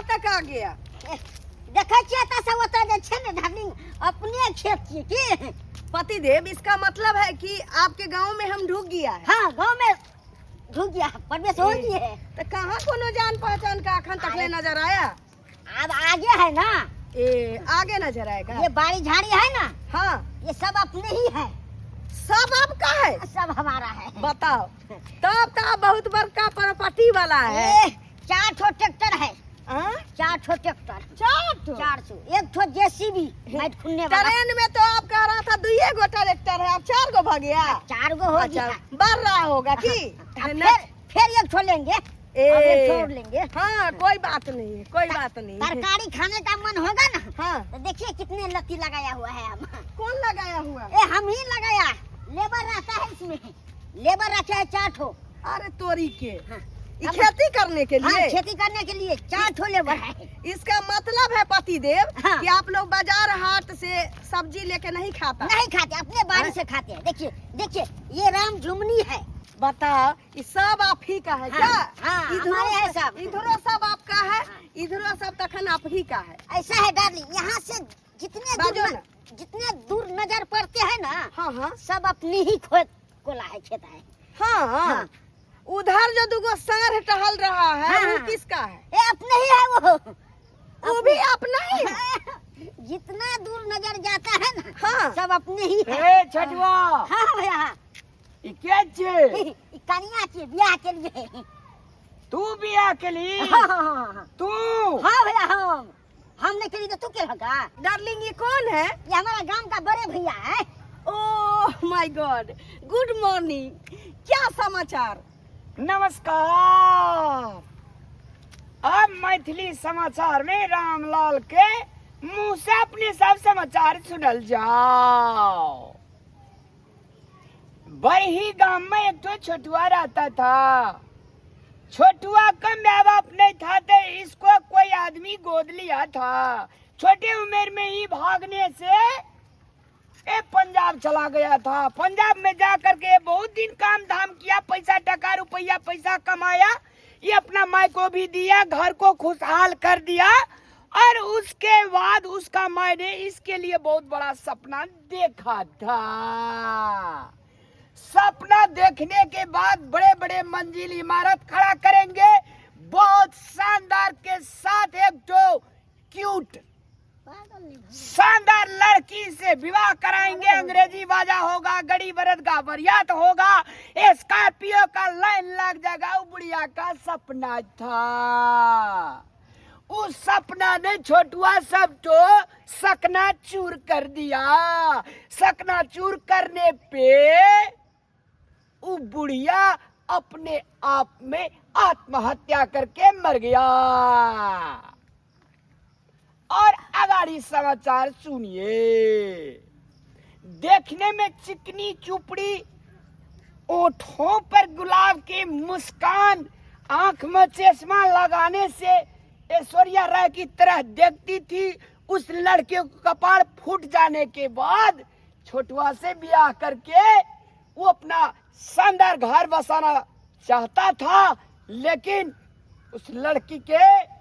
तक आ गया? देखा से होता है डार्लिंग अपने खेत की पतिदेव, इसका मतलब है कि आपके गांव में हम ढुक गया है। हाँ, गांव में ढुक गया, प्रवेश हो गया है। तो कहाँ कोनो जान पहचान का अखन तक ले नजर आया? अब आगे है ना, आगे नजर आएगा। ये बाड़ी झाड़ी है ना, हाँ, ये सब अपने ही है। सब आपका है? सब हमारा है। बताओ, तब तो बहुत बड़का प्रॉपर्टी वाला है। 4 ठो ट्रैक्टर है। 4 ठो ट्रैक्टर। 400 एक ठो जेसीबी माइट खुलने वाला। ट्रेन में तो आप कह रहा था 2 गो ट्रैक्टर है, आप 4 गो भाग गया। 4 गो हो गया। बढ़ रहा होगा कि फिर एक ठो लेंगे, छोड़ लेंगे। हाँ, कोई बात नहीं, कोई बात नहीं। तरकारी खाने का मन होगा ना, हाँ, तो देखिए कितने लत्ती लगाया हुआ है हम। कौन लगाया हुआ? हम ही लगाया। लेबर रहता है इसमें, लेबर रखे है 4 ठो। अरे तोरी के, हाँ। खेती करने के लिए? हाँ, खेती करने के लिए 4 ठो लेबर है। इसका मतलब है पतिदेव, हाँ। कि आप लोग बाजार हाट से सब्जी लेके नहीं खाता? नहीं खाते, अपने बाड़ी से खाते हैं। देखिए देखिए, ये राम झुमनी है। बताओ, ये सब आप ही का है? हाँ, क्या हाँ, हमारे है सब। इधरो सब आपका है, इधरो सब तखन आप ही का है। ऐसा है डार्लिंग, यहाँ से जितने दूर नजर पड़ते हैं ना, हाँ हाँ, सब अपनी ही कोला है, खेत है। हाँ हाँ। उधर जो 2 सांड टहल रहा है, हाँ, वो किसका है? ये अपने ही है वो भी अपना ही है? जितना दूर नजर जाता है ना, हाँ। सब अपने ही है। छठवा हाँ भैया, क्या छे? कनिया के ब्याह के लिए। तू बिया के लिए? हाँ तू? भैया, हमने के लिए तो तू के लगा। डार्लिंग, ये कौन है? ये हमारा गांव का बड़े भैया है। Oh my God, good morning, क्या समाचार? नमस्कार। अब मैथिली समाचार में रामलाल के मुंह से अपने सब समाचार सुनल जाओ। बरही गांव में एक तो छोटुआ रहता था। छोटुआ का माँ बाप नहीं था, तो इसको कोई आदमी गोद लिया था। छोटे उम्र में ही भागने से पंजाब चला गया था। पंजाब में जा करके बहुत दिन काम धाम किया, पैसा टका रुपया पैसा कमाया, ये अपना माई को भी दिया, घर को खुशहाल कर दिया। और उसके बाद उसका माई ने इसके लिए बहुत बड़ा सपना देखा था। सपना देखने के बाद बड़े बड़े मंजिल इमारत खड़ा करेंगे, बहुत शानदार के साथ एक तो क्यूट शानदार लड़की से विवाह कराएंगे। अंग्रेजी बाजा होगा, गड़ी बरत का बरियात होगा, स्कॉर्पियो का लाइन लग जाएगा। वो बुढ़िया का सपना था। उस सपना ने छोटुआ सब तो सकना चूर कर दिया। सकना चूर करने पे वो बुढ़िया अपने आप में आत्महत्या करके मर गया। और अगाड़ी समाचार सुनिए। देखने में चिकनी चुपड़ी, ओठों पर गुलाब की मुस्कान, आंख में चश्मा लगाने से ऐश्वर्या राय की तरह देखती थी। उस लड़के को कपाड़ फूट जाने के बाद छोटुआ से ब्याह करके वो अपना शानदार घर बसाना चाहता था, लेकिन उस लड़की के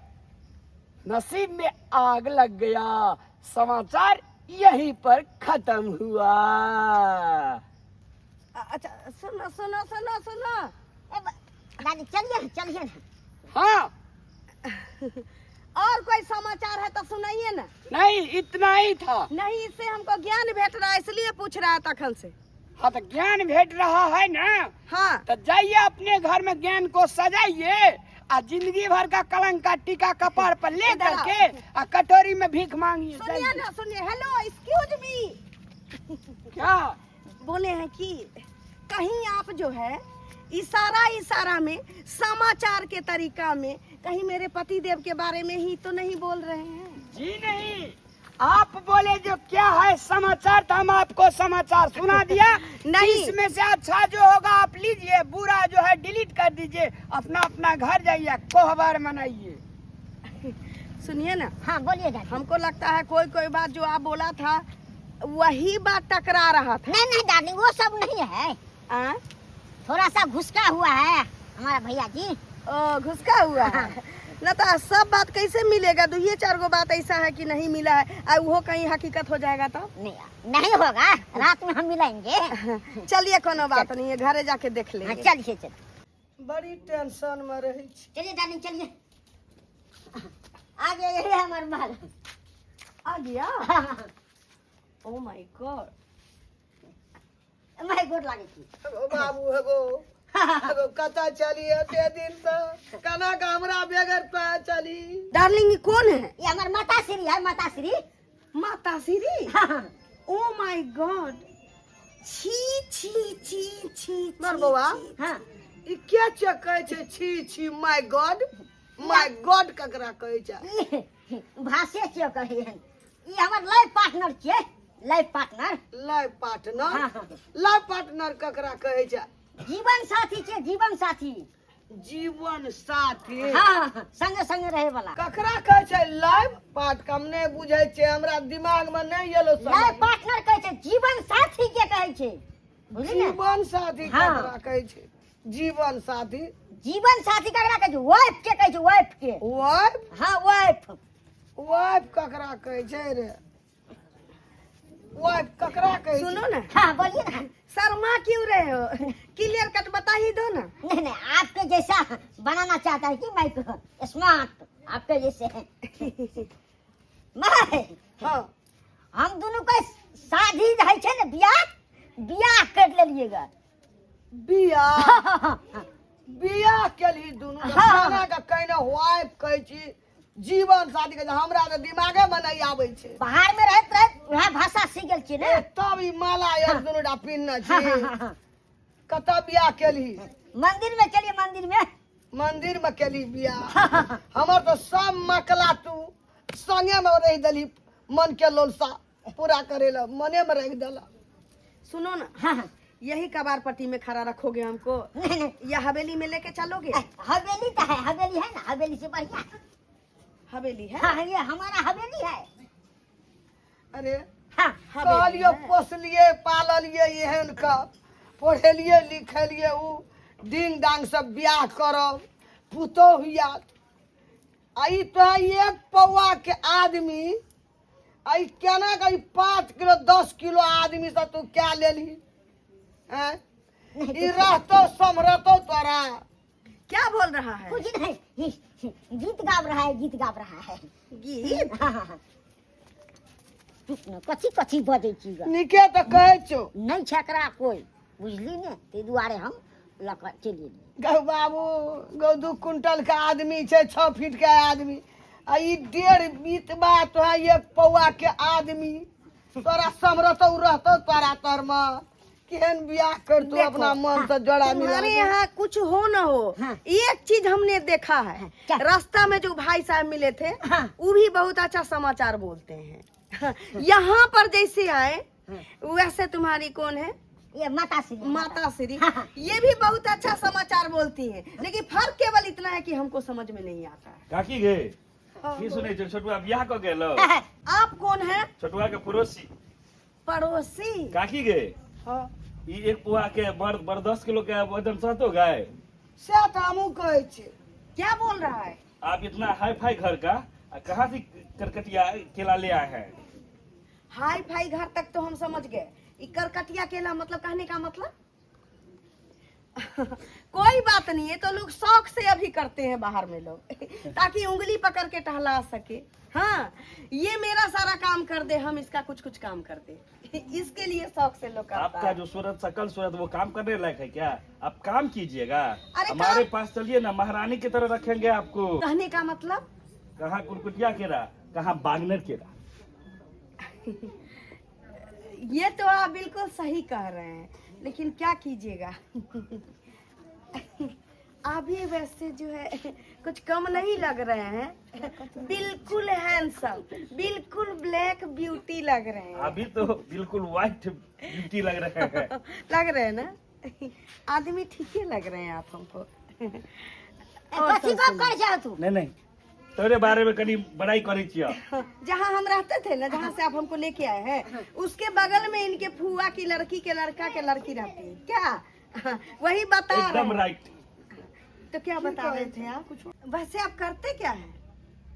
नसीब में आग लग गया। समाचार यहीं पर खत्म हुआ। अच्छा, सुनो सुनो सुनो सुनो। दादी चलिए चलिए ना। हाँ, और कोई समाचार है तो सुनाइए ना। नहीं, इतना ही था। नहीं, इससे हमको ज्ञान भेट रहा है, इसलिए पूछ रहा है तखन से। हाँ, तो ज्ञान भेट रहा है ना। हाँ, तो जाइए अपने घर में ज्ञान को सजाइए, और जिंदगी भर का कलंक का टीका कपार पर ले करके और कटोरी में भीख मांगिए। सुनिए ना, सुनिए। Hello, excuse me. क्या बोले हैं कि कहीं आप जो है इशारा में समाचार के तरीका में कहीं मेरे पति देव के बारे में ही तो नहीं बोल रहे हैं? जी नहीं, आप बोले जो क्या है समाचार, तो हम आपको समाचार सुना दिया। नहीं, इसमें से अच्छा जो होगा आप लीजिए, बुरा जो है डिलीट कर दीजिए। अपना अपना घर जाइए, कोहबर मनाइए। सुनिए ना। हाँ बोलिए दादी। हमको लगता है कोई बात जो आप बोला था वही बात टकरा रहा था। नहीं नहीं दादी, वो सब नहीं है। आ? थोड़ा सा घुसका हुआ है हमारा भैया जी। घुसका हुआ है। न तो सब बात कैसे मिलेगा? 2-4 गो बात ऐसा है कि नहीं मिला है, और वो कहीं हकीकत हो जाएगा तो नहीं होगा, रात में हम मिलेंगे। चलिए कोनो बात नहीं है, घरे जाके देख हाँ, लेंगे। चलिए चलिए बड़ी टेंशन में रही छी। चलिए डार्लिंग चलिए, आ गया, यही है हमारा माल। आ गया? ओ माय गॉड, मैं गोट लागे थी। बाबू एगो कता चली ते दिन से कना का हमरा बेगर पे चली। डार्लिंग कौन है? ये हमारी माता श्री है, माता श्री। माता श्री? हाँ। ओ माय गॉड, छी छी छी छी मर बउआ। हाँ, ई क्या चेक कहै छै छी छी? माय गॉड ककरा कहै छै? भाषे से कहे हैं। ये हमार लाइफ पार्टनर छे, लाइफ पार्टनर। Life partner? हाँ, हाँ। लाइफ पार्टनर ककरा कहै छै? जीवन साथी छे, जीवन साथी। जीवन साथी? हाँ, संगे संगे रहे वाला। ककरा कहै छै लाइफ पार्ट? कम नहीं बुझै छै, हमरा दिमाग में नहीं एलो समझ। लाइफ पार्टनर कहे छे, जीवन साथी के कहे छे, बुझली ना? जीवन साथी हाँ। ककरा कहै छै? जीवन साथी? जीवन साथी ककरा कहे छे? वाइफ के कहे छे, वाइफ के। वाइफ? हाँ, वाइफ। वाइफ ककरा कहै छै रे? वाइफ ककरा कहै? सुनो ना। हाँ, बोलिए ना। शर्मा क्यों रहे हो? क्लियर कट बता ही दो ना। नहीं नहीं, आपके जैसा बनाना चाहता है कि मैं को स्मार्ट, आपके जैसे मैं। हाँ। हम दोनों का शादी है छे ना, बियाह कर लेलिएगा। बियाह? बियाह के लिए दोनों हाँ। खाना का कहना वाइफ कहै छी, जीवन साथी के हमरा तो दिमागे में नहीं आबै छै। बाहर में रहत रहत वह भाषा सीख गेल छी ना। तब ई माला यार दोनों डा पिन्ना हाँ, छी। हाँ, हाँ, हाँ। कता बियाह केली? मंदिर में चलिए, मंदिर में। मंदिर में केली बियाह? हमर तो सब मकला तू संगे में रह दली, मन के लोलसा पूरा करेला मने में रख देला। सुनो ना, हाँ, हाँ। यही कबार पट्टी में खड़ा रखोगे हमको नहीं नहीं, या हवेली में लेके चलोगे? हवेली तो है, हवेली है ना, हवेली से बढ़िया। हवेली है? हाँ, ये हमारा हवेली है। अरे हाँ, कहलिए हवेली है। पोसलिए पाललिए एहन का, पढ़ेलिए लिखेलिए, उ डिंग डांग सब बियाह करब, पुतो हुआ। आई तो एक पौआ के आदमी, आई केना का 5 किलो 10 किलो आदमी से तू क्या ले ली? ई रहतो समरतो तोरा। क्या बोल रहा है? कुछ नहीं, गीत गा रहा है, गीत गा रहा है। गीत? हाँ, हाँ, हाँ। चुप न, कथी कथी बजै छी ग? निके तो कहै छो। नहीं छकरा कोई, बुझली ने, ते दुआरे हम लक चलिए। गौ बाबू, गौ 2 कुंटल का आदमी छे, 6 फीट का आदमी, आ ई 1.5 बीतबा तो है एक पौआ के आदमी, तोरा समरतो रहतो तोरा तर में केहन बियाह कर तू अपना मन से जोड़ा मिला। हमारे यहाँ कुछ हो न हो, हाँ। एक चीज हमने देखा है, क्या? रास्ता में जो भाई साहब मिले थे, हाँ। वो भी बहुत अच्छा समाचार बोलते हैं। यहाँ पर जैसे आए वैसे तुम्हारी कौन है? ये माता श्री। माता श्री। हाँ। ये भी बहुत अच्छा समाचार बोलती है, लेकिन फर्क केवल इतना है कि हमको समझ में नहीं आता है। काकी गे की सुने छ छोटुआ बियाह क गेलो? आप कौन है? छोटुआ के पड़ोसी। पड़ोसी? काकी गे हाँ। ई एक पुआ के बड़ 10 किलो के वजन सहतो गाय? से तो हमू कहे छे। क्या बोल रहा है? आप इतना हाई फाई घर का कहाँ से करकटिया केला ले आए हैं? हाई फाई घर तक तो हम समझ गए, करकटिया केला मतलब कहने का मतलब कोई बात नहीं है, तो लोग शौक से अभी करते हैं बाहर में लोग ताकि उंगली पकड़ के टहला सके। हाँ, ये मेरा सारा काम कर दे, हम इसका कुछ कुछ काम कर दे, इसके लिए शौक से लोग करता आपका है। जो सूरत सकल सूरत वो काम करने लायक है क्या? आप काम कीजिएगा, अरे हमारे काम- पास चलिए ना, महारानी की तरह रखेंगे आपको। कहने का मतलब कहाँ कुरकुटिया केरा, कहाँ बागनर केरा। ये तो आप बिल्कुल सही कह रहे हैं, लेकिन क्या कीजिएगा अभी वैसे जो है कुछ कम नहीं लग रहे हैं, बिल्कुल हैंडसम, बिल्कुल ब्लैक ब्यूटी लग रहे हैं। अभी तो बिल्कुल व्हाइट ब्यूटी लग रहे हैं। लग रहे हैं ना? आदमी ठीक ही लग रहे हैं आप हमको। कथी बात कर जा तू? नहीं नहीं, तेरे बारे में कभी बड़ाई करी छिया। जहाँ हम रहते थे ना, जहाँ से आप हमको लेके आए हैं, उसके बगल में इनके फुआ की लड़की के लड़का के लड़की रहती है क्या? वही बता रहे एकदम हैं। राइट। तो क्या बता रहे थे आप? वैसे आप करते क्या है?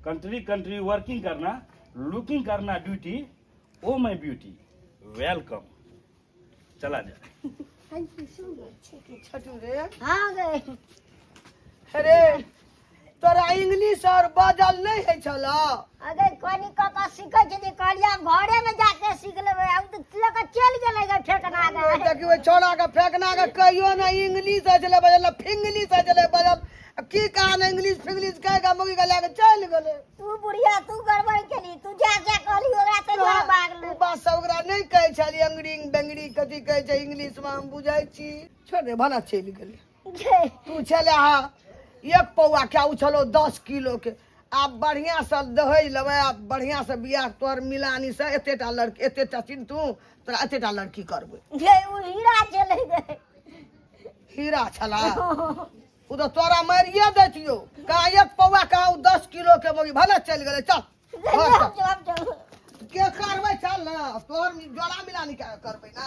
कंट्री कंट्री वर्किंग करना, लुकिंग करना duty, oh my beauty, welcome. चला जाए। छठू रे हाँ गए अरे तोरा इंग्लिश और बाजल नहीं है छला। अगर कोनी कता सीखे छै कहलिया घरे में जाके सीख लेबै। अब तो लगा चल गेलै गे फेकना गए। देखी वो छोड़ा के फेंकना के कहियो ना इंग्लिश है चले बजल फिंग्लिश है चले बजल। अब की कहा इंग्लिश फिंग्लिश कह के मुगी के लेके चल गेले। तू बुढ़िया तू गड़बड़ केली। तू जा कहली ओकरा ते जोर भागले। उ बात सब ओकरा नहीं कहे छली अंग्रेजी बेंगड़ी कथी कहे छै इंग्लिश में हम बुझाई छी। छोड़ दे भला चल गेले। तू चले हा एक पौआ क्या उछलो 10 किलो के। आप बढ़िया से दहेज लेबै। आप बढ़िया से बियाह तोर मिलानी से एतेटा लड़की एतेटा चिन तू तोरा एतेटा लड़की करबै। गे उ हीरा चले गए। हीरा छला उ तो तोरा मारिए दैतियो। कहा एक पौआ कहा 10 किलो के मोगी भले चल गेले। चल घर चल। जब के करबै चल ना तोर जोड़ा मिलानी करबै ना।